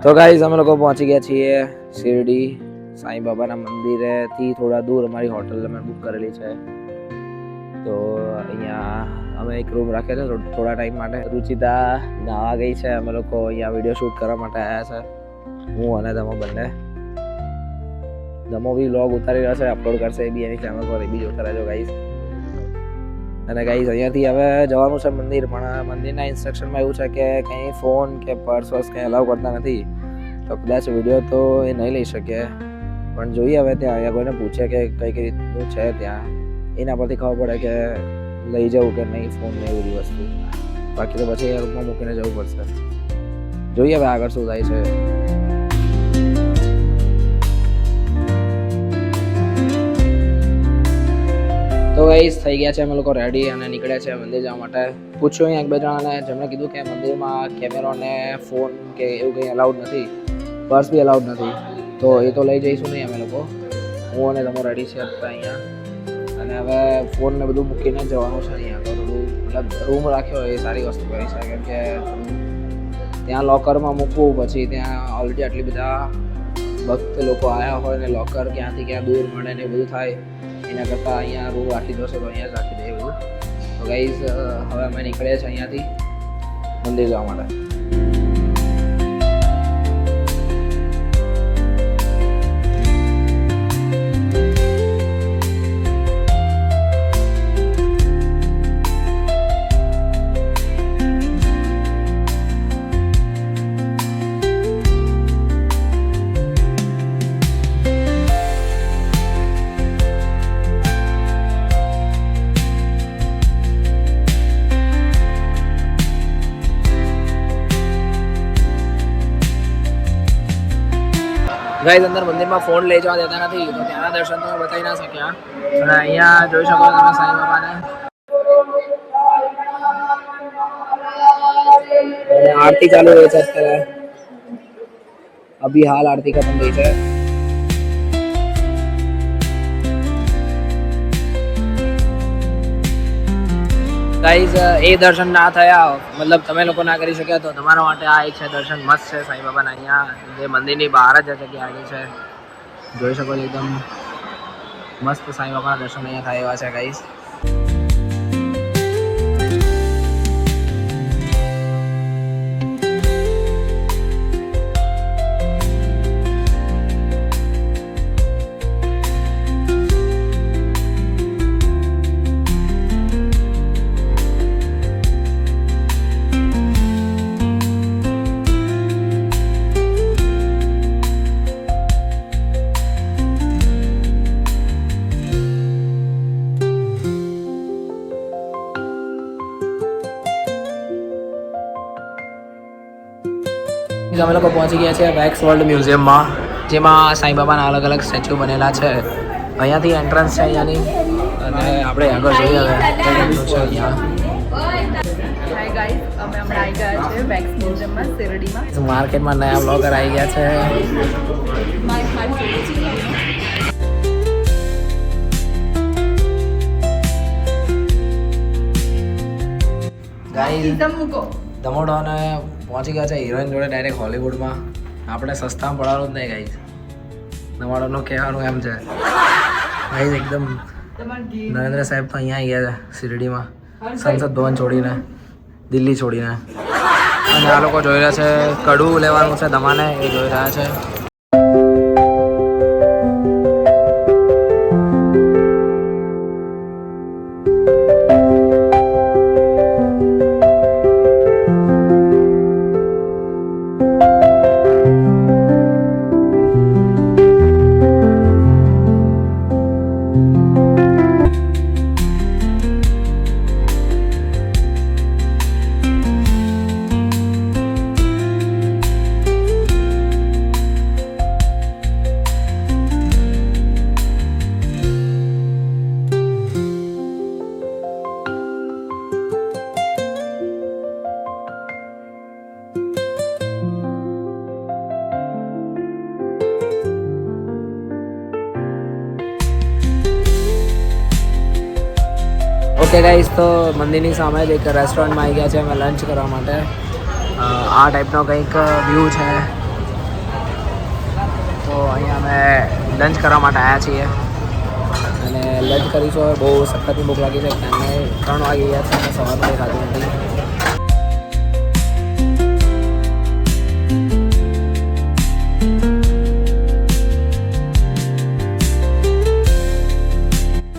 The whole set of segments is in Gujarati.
તો ગાઈઝ અમે લોકો પહોંચી ગયા છીએ શિરડી સાંઈ બાબાના મંદિરેથી થોડા દૂર અમારી હોટલ અમે બુક કરેલી છે. તો અહીંયા અમે એક રૂમ રાખ્યો છે થોડા ટાઈમ માટે. રુચિતા નાવા ગઈ છે. અમે લોકો અહીંયા વિડીયો શૂટ કરવા માટે આવ્યા છે, હું અને ધમો બંને. ધમો બી વ્લોગ ઉતારી રહ્યો છે, અપલોડ કરશે એ બી એની ચેનલ પર, એ બી જોતા રહેજો ગાઈઝ. અને ગાઈઝ અહીંયાથી હવે જવાનું છે મંદિર, પણ મંદિરના ઇન્સ્ટ્રક્શનમાં એવું છે કે કંઈ ફોન કે પર્સ વર્સ કંઈ અલાઉ કરતા નથી. તો કદાચ વિડીયો તો એ નહીં લઈ શકે, પણ જોઈએ હવે ત્યાં અહીંયા કોઈને પૂછે કે કઈ રીતનું છે ત્યાં, એના પરથી ખબર પડે કે લઈ જવું કે નહીં ફોન ને એવી બધી વસ્તુ. બાકી તો પછી રૂમમાં મૂકીને જવું પડશે. જોઈએ હવે આગળ શું થાય છે. તો ગાઈસ થઈ ગયા છે અમે લોકો રેડી અને નીકળ્યા છે મંદિર જવા માટે. પૂછ્યું અહીં એક બે જણાને, જેમણે કીધું કે મંદિરમાં કેમેરો ને ફોન કે એવું કંઈ અલાઉડ નથી, પર્સ બી અલાઉડ નથી. તો એ તો લઈ જઈશું નહીં અમે લોકો. હું અને તમે રેડી છે અહીંયા, અને હવે ફોન ને બધું મૂકીને જવાનું છે અહીંયા. તો થોડું મતલબ રૂમ રાખ્યો એ સારી વસ્તુ કરી છે, કેમ કે ત્યાં લોકરમાં મૂકવું, પછી ત્યાં ઓલરેડી આટલી બધા ભક્ત લોકો આવ્યા હોય ને લોકર ક્યાંથી ક્યાં દૂર મળે ને એ બધું થાય, એના કરતાં અહીંયા રૂમ રાખી દો તો અહીંયા જ રાખી દે એવું. તો ગાઈઝ હવે અમે નીકળ્યા છીએ અહીંયાથી મંદિર જવા માટે. ગાઈઝ અંદર મંદિરમાં ફોન લઈ જવા દેતા નથી, તો ત્યાંના દર્શન તો બતાવી ના શક્યા. અને અહીંયા જોઈ શકો તમે સાંઈ બાબાને. આરતી ચાલુ રહી છે અત્યારે, અભી હાલ આરતી ખતમ થઈ છે. ગાઈઝ એ દર્શન ના થયા, મતલબ તમે લોકો ના કરી શક્યા, તો તમારા માટે આ એક છે દર્શન. મસ્ત છે સાંઈ બાબાના અહીંયા, જે મંદિરની બહાર જ જગ્યા આવી છે. જોઈ શકો છો એકદમ મસ્ત સાંઈ બાબાના દર્શન અહીંયા થાય એવા છે ગાઈઝ. અમે લોકો પહોંચી ગયા છે વેક્સ વર્લ્ડ મ્યુઝિયમમાં, જેમાં સાંઈ બાબાના અલગ અલગ સ્ટેચ્યુ બનેલા છે. અહીંયાથી એન્ટ્રન્સ છે અહીંયાની, અને આપણે આગળ જોઈએ હવે છે અહીંયા. માર્કેટમાં નયા બ્લોગર આવી ગયા છે. ધમોડો અને પહોંચી ગયા છે હિરોઈન જોડે ડાયરેક્ટ હોલિવૂડમાં. આપણે સસ્તામાં પડવાનું જ નહીં ગાઈઝ. ધમાડોનું કહેવાનું એમ છે ગાઈઝ. એકદમ નરેન્દ્ર સાહેબ તો અહીંયા આવી ગયા છે શિરડીમાં, સંસદ ભવન છોડીને, દિલ્હી છોડીને. અને આ લોકો જોઈ રહ્યા છે કડવું લેવાનું છે ધમાને, એ જોઈ રહ્યા છે. ઓકે ગાઈઝ, તો મંદિરની સામે જ એક રેસ્ટોરન્ટમાં આવી ગયા છે અમે લંચ કરવા માટે. આ ટાઈપનો કંઈક વ્યૂ છે. તો અહીંયા અમે લંચ કરવા માટે આવ્યા છીએ અને લંચ કરીશું. હવે બહુ સખતની ભૂખ લાગી છે. અમે 3 વાગી ગયા છે અને સવારનું કંઈ ખાધું નથી.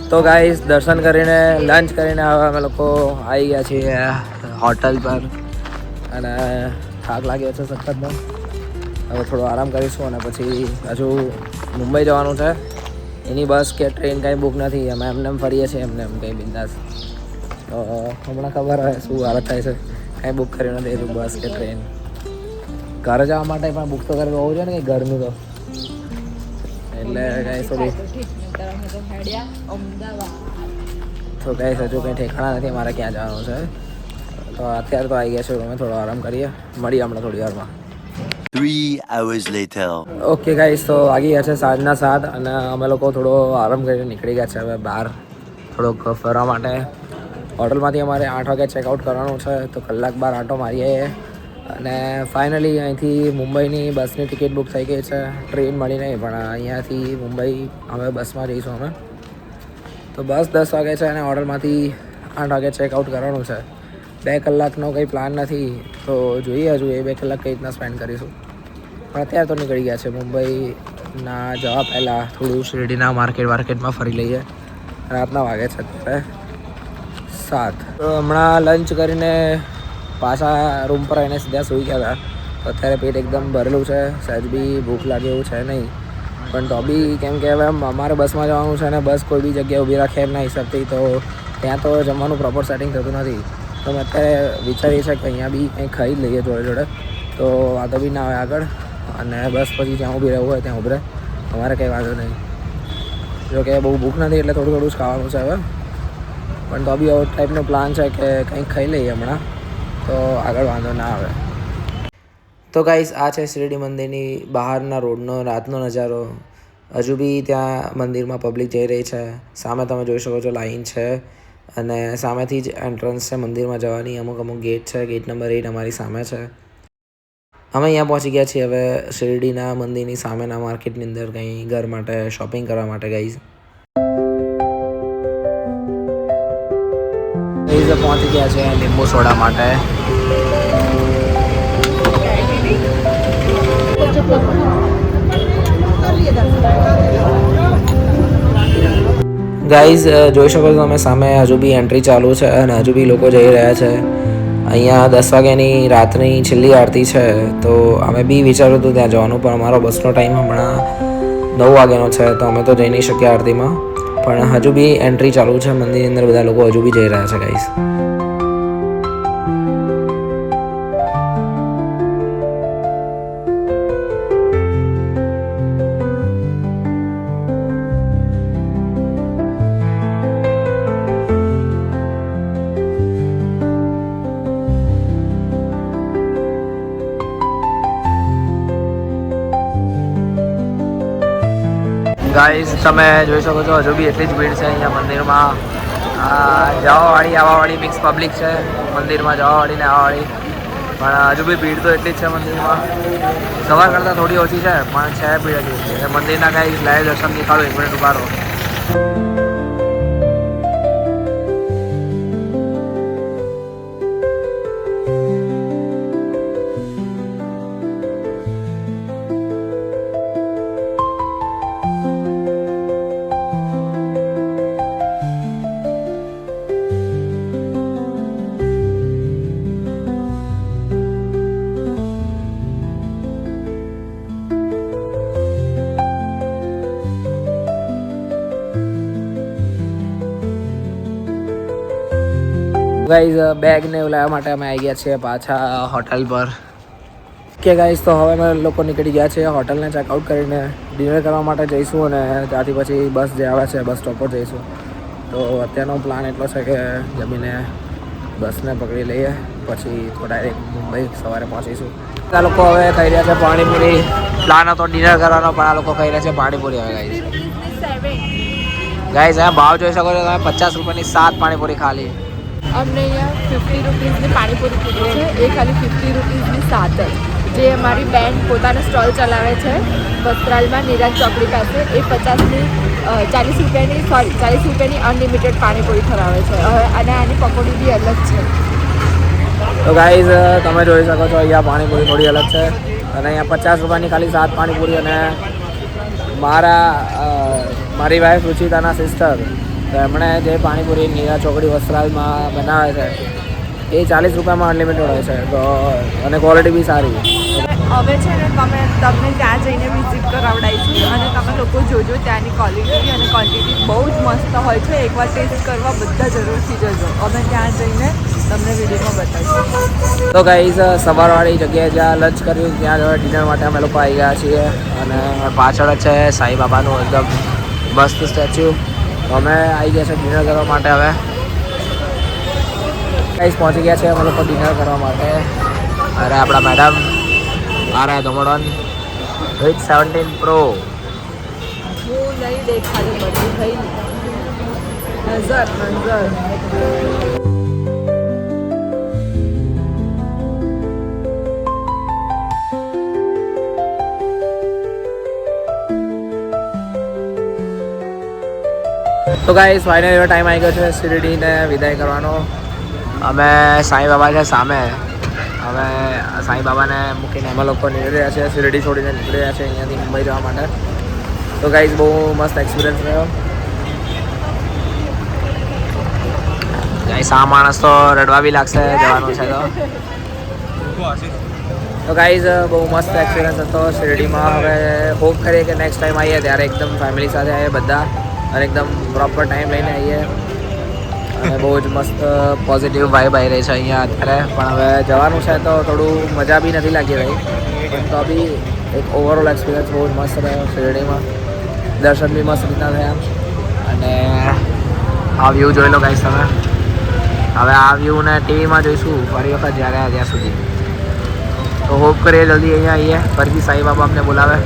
તો ગાઈસ દર્શન કરીને લંચ કરીને હવે અમે લોકો આવી ગયા છીએ હોટલ પર અને થાક લાગ્યો છે સખતનો. હવે થોડો આરામ કરીશું અને પછી હજુ મુંબઈ જવાનું છે. એની બસ કે ટ્રેન કંઈ બુક નથી. અમે એમને ફરીએ છીએ એમને કંઈ બિંદાસ. તો હમણાં ખબર હોય શું હાલત થાય છે. કંઈ બુક કર્યું નથી એટલું બસ કે ટ્રેન. ઘરે જવા માટે પણ બુક તો કરવું હોવું જોઈએ ને કંઈ ઘરનું તો. એટલે કાંઈ થોડી તો કાંઈ હજુ કંઈ ઠેકાણા નથી મારે ક્યાં જવાનું છે. તો અત્યારે તો આવી ગયા છે. અમે થોડો આરામ કરીએ. મળીએ હમણાં થોડી વારમાં. 3 hours later. ઓકે ગાઈસ, તો વાગી ગયા છે સાંજના 7 અને અમે લોકો થોડો આરામ કરીને નીકળી ગયા છે હવે બહાર થોડોક ફરવા માટે. હોટલમાંથી અમારે 8 વાગે ચેકઆઉટ કરવાનું છે તો કલાક બાર આંટો મારીએ અને ફાઇનલી અહીંથી મુંબઈની બસની ટિકિટ બુક થઈ ગઈ છે. ટ્રેન મળી નહીં પણ અહીંયાથી મુંબઈ અમે બસમાં જઈશું અમે. તો બસ 10 વાગે છે અને હોટલમાંથી 8 વાગે ચેકઆઉટ કરવાનું છે. 2 કલાકનો કંઈ પ્લાન નથી તો જોઈએ હજુ એ 2 કલાક કઈ રીતના સ્પેન્ડ કરીશું. પણ અત્યારે તો નીકળી ગયા છે. મુંબઈના જવા પહેલાં થોડું શિરડીના માર્કેટમાં ફરી લઈએ. રાતના વાગે છે અત્યારે 7. તો હમણાં લંચ કરીને પાછા રૂમ પર આવીને સીધા સૂઈ ગયા હતા. તો અત્યારે પેટ એકદમ ભરેલું છે. સહેજ બી ભૂખ લાગે એવું છે નહીં. પણ તો બી કેમ કે હવે અમારે બસમાં જવાનું છે અને બસ કોઈ બી જગ્યાએ ઊભી રાખે એમના હિસાબથી તો ત્યાં તો જમવાનું પ્રોપર સેટિંગ થતું નથી. તો અમે અત્યારે વિચારીએ છીએ કે અહીંયા બી કંઈક ખાઈ જ લઈએ જોડે તો વાંધો બી ના આવે આગળ. અને બસ પછી જ્યાં ઊભી રહેવું હોય ત્યાં ઊભી રહે. અમારે કંઈ વાંધો નહીં. જો કે બહુ ભૂખ નથી એટલે થોડું જ ખાવાનું છે હવે. પણ તો બી આવો ટાઈપનો પ્લાન છે કે કંઈક ખાઈ લઈએ હમણાં તો આગળ વાંધો ના આવે. તો ગાઈસ આ છે શિરડી મંદિરની બહારના રોડનો રાતનો નજારો. હજુ બી ત્યાં મંદિરમાં પબ્લિક જઈ રહી છે. સામે તમે જોઈ શકો છો લાઈન છે અને સામેથી જ એન્ટ્રન્સ છે મંદિરમાં જવાની. અમુક ગેટ છે. ગેટ નંબર 8 અમારી સામે છે. અમે અહીંયા પહોંચી ગયા છીએ હવે શિરડીના મંદિરની સામેના માર્કેટની અંદર કંઈ ઘર માટે શોપિંગ કરવા માટે ગાઈઝ. પહોંચી ગયા છે લીંબુ સોડા માટે. ગાઈઝ જોઈ શકો છો તમે સામે હજુ બી એન્ટ્રી ચાલુ છે અને હજુ બી લોકો જઈ રહ્યા છે. અહીંયા 10 વાગ્યાની રાતની છેલ્લી આરતી છે તો અમે બી વિચાર્યું હતું ત્યાં જવાનું પણ અમારો બસનો ટાઈમ હમણાં 9 વાગ્યાનો છે તો અમે તો જઈ નહીં શકીએ આરતીમાં. પણ હજુ બી એન્ટ્રી ચાલુ છે મંદિરની અંદર. બધા લોકો હજુ બી જઈ રહ્યા છે ગાઈઝ. ગાઈઝ તમે જોઈ શકો છો હજુ બી એટલી જ ભીડ છે અહીંયા મંદિરમાં. જવાવાળી આવવાવાળી મિક્સ પબ્લિક છે મંદિરમાં. જવાવાળી ને આવવાવાળી પણ હજુ બી ભીડ તો એટલી જ છે મંદિરમાં. સવાર કરતાં થોડી ઓછી છે પણ છે ભીડ હજુ. મંદિરના કાંઈ લાઈવ દર્શન દેખાડો 1 મિનિટ ઉભા રહો. ગાઈઝ બેગ ને એવું લાવવા માટે અમે આવી ગયા છીએ પાછા હોટલ પર. કે ગાઈઝ તો હવે અમે લોકો નીકળી ગયા છીએ હોટલને ચેકઆઉટ કરીને ડિનર કરવા માટે જઈશું અને ત્યાંથી પછી બસ જે આવે છે બસ સ્ટોપ પર જઈશું. તો અત્યારનો પ્લાન એટલો છે કે જમીને બસને પકડી લઈએ પછી તો ડાયરેક્ટ મુંબઈ સવારે પહોંચીશું. આ લોકો હવે ખાઈ રહ્યા છે પાણીપુરી. પ્લાન હતો ડિનર કરવાનો પણ આ લોકો ખાઈ રહ્યા છે પાણીપુરી. હવે ગાઈઝ આ ભાવ જોઈ શકો છો તમે. 50 રૂપિયાની 7 પાણીપુરી ખાલી. અમને અહીંયા 50 રૂપીસની પાણીપુરી કીધી છે. એ ખાલી 50 રૂપીસની 7 જ. જે અમારી બેન પોતાનો સ્ટોલ ચલાવે છે વસ્ત્રાલમાં નિરાજ ચોકડી પાસે, એ 40 રૂપિયાની અનલિમિટેડ પાણીપુરી ખરાવે છે. અને આની પકોડી બી અલગ છે. તો ગાઈઝ તમે જોઈ શકો છો અહીંયા પાણીપુરી થોડી અલગ છે અને અહીંયા 50 રૂપિયાની ખાલી 7 પાણીપુરી. અને મારી વાઈફ રુચિતાના સિસ્ટર, તો એમણે જે પાણીપુરી નીરા ચોકડી વસ્ત્રાલમાં બનાવે છે એ 40 રૂપિયામાં અનલિમિટેડ હોય છે. તો અને ક્વોલિટી બી સારી. હવે છે ને તમને ત્યાં જઈને વિઝિટ કરાવડાવીશું અને તમે લોકો જોજો ત્યાંની ક્વોલિટી અને ક્વોન્ટિટી બહુ જ મસ્ત હોય છે. એકવાર ટેસ્ટ કરવા બધા જરૂરથી જજો. અમે ત્યાં જઈને તમને વિડીયોમાં બતાવીશું. તો ગાઈઝ સવારવાળી જગ્યાએ જ્યાં લંચ કર્યું ત્યાં હવે ડિનર માટે અમે લોકો આવી ગયા છીએ. અને પાછળ જ છે સાંઈ બાબાનું એકદમ મસ્ત સ્ટેચ્યુ. તો અમે આવી ગયા છે ડિનર કરવા માટે. હવે ગાઈઝ પહોંચી ગયા છે અમે લોકો ડિનર કરવા માટે. અરે આપણા મેડમ આ રહ્યા ધમોડન વિથ 17 Pro. હું નહીં દેખાડે બધું થઈ નજર. તો ગાઈઝ ફાઇનલી એવો ટાઈમ આવી ગયો છે શિરડીને વિદાય કરવાનો. અમે સાંઈ બાબા છે સામે. હવે સાંઈ બાબાને મૂકીને અમે લોકો નીકળી રહ્યા છીએ, શિરડી છોડીને નીકળી રહ્યા છીએ અહીંયાથી મુંબઈ જવા માટે. તો ગાઈઝ બહુ મસ્ત એક્સપિરિયન્સ રહ્યો. ગાઈઝ આ માણસ તો રડવા બી લાગશે જવાનું છે તો. તો ગાઈઝ બહુ મસ્ત એક્સપિરિયન્સ હતો શિરડીમાં. હવે હોપ કરીએ કે નેક્સ્ટ ટાઈમ આવીએ ત્યારે એકદમ ફેમિલી સાથે આવીએ બધા અને એકદમ પ્રોપર ટાઈમ લઈને આવીએ. અને બહુ જ મસ્ત પોઝિટિવ વાઇબ આવી રહી છે અહીંયા અત્યારે. પણ હવે જવાનું છે તો થોડું મજા બી નથી લાગી રહી, પણ તો બી એક ઓવરઓલ એક્સપિરિયન્સ બહુ જ મસ્ત રહ્યો શિરડીમાં. દર્શન બી મસ્ત રીતના થયા. અને આ વ્યૂ જોઈ લો ગાઈસ તમે. હવે આ વ્યૂને ટીવીમાં જોઈશું ફરી વખત જ્યારે આવ્યા ત્યાં સુધી. તો હોપ કરીએ જલ્દી અહીંયા આવીએ, ફરીથી સાંઈ બાબા અમને બોલાવે.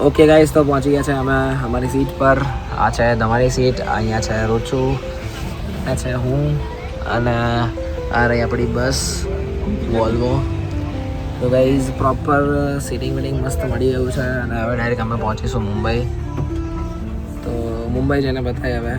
ઓકે ગાઈસ, તો પહોંચી ગયા છે અમે અમારી સીટ પર. આ છે તમારી સીટ, અહીંયા છે રોચુ, આ છે હું, અને આ રહી આપણી બસ વોલ્વો. તો ગાઈઝ પ્રોપર સીટિંગ વીટિંગ મસ્ત મળી ગયું છે. અને હવે ડાયરેક્ટ અમે પહોંચીશું મુંબઈ. તો મુંબઈ જઈને બતાવીએ હવે